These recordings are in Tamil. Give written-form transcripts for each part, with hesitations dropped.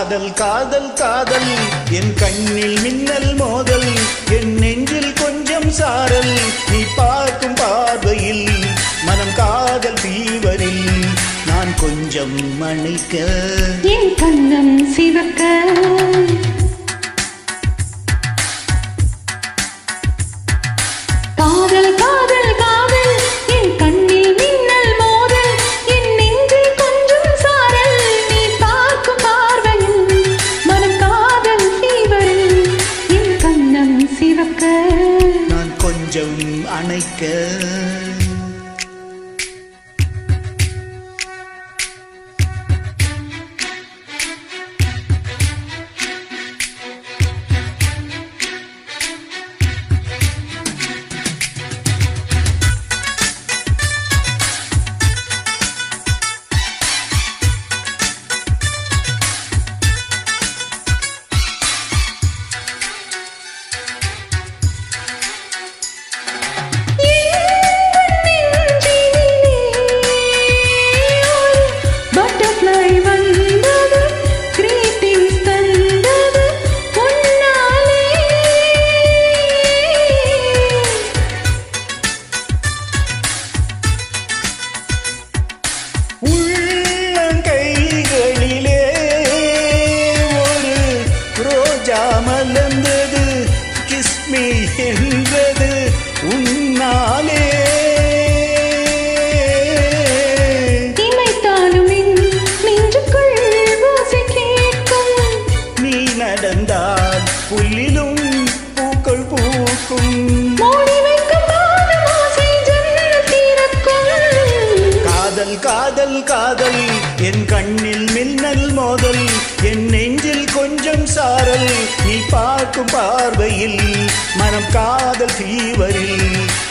காதல் காதல் காதல் என் கண்ணில் மின்னல் மோதல் என் நெஞ்சில் கொஞ்சம் சாரல் நீ பார்க்கும் பார்வையில் மனம் காதல் தீவரில் நான் கொஞ்சம் மணிக்க என் கண்ணம் சிவக்க காதல் காதல் காதல் என் கண்ணில் மின்னல் மோதல் என் நெஞ்சில் கொஞ்சம் சாரல் நீ பார்க்கும் பார்வையில் மனம் காதல் தீவரில் என் கண்ணம் சிவக்க நான் கொஞ்சம் அணைக்க மலர்ந்தது கிஸ்மி என்றது உன்னாலே இமைத்தாலும் நெஞ்சுக்குள் ஓசை கேட்கும் நீ நடந்தால் புல்லிலும் பூக்கள் பூக்கும் மூடி வைக்கும் பாதம் ஓசை ஜன்னல் திறக்கும் காதல் காதல் காதல் என் கண்ணில் மின்னல் மோதல் என் நெஞ்சில் கொஞ்சம் சாரல் நீ பார்க்கும் பார்வையில் மனம் காதல் தீவரில்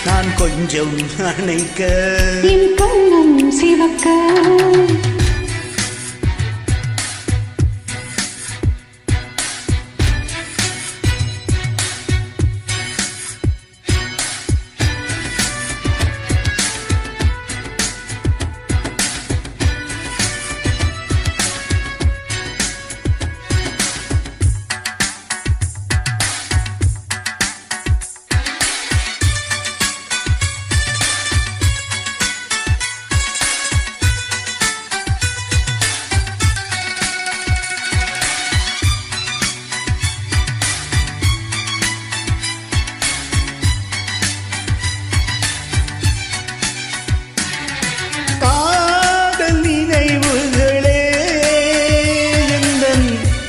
நான் கொஞ்சம் அணைக்க என் கண்ணம் சிவக்க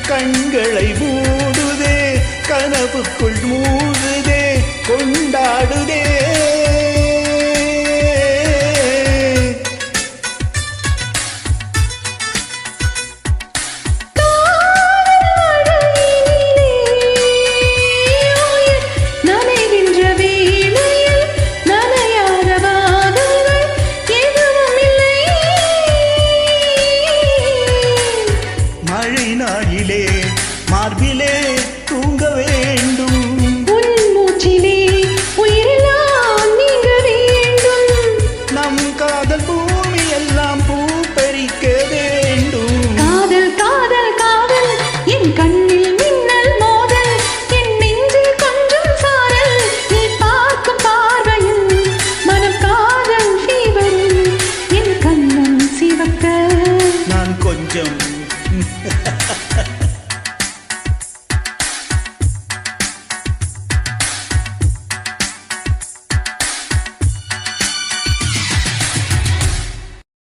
கண்களை மூடுதே கனவுக்குள் மூடுதே கொண்டாடுதே மழை நாளிலே மார்பிலே தூங்க வேண்டும் உன் மூச்சிலே உயிரெல்லாம் நீங்க வேண்டும் நம் காதல் பூமி எல்லாம் பூ பறிக்க வேண்டும் காதல் காதல் காதல் என் கண்ணில் மின்னல் மோதல் என் நெஞ்சில் கொஞ்சம் சாரல் நீ பார்க்கும் பார்வையில் மனம் காதல் ஃபீவரில் என் கண்ணம் சிவக்க நான் கொஞ்சம்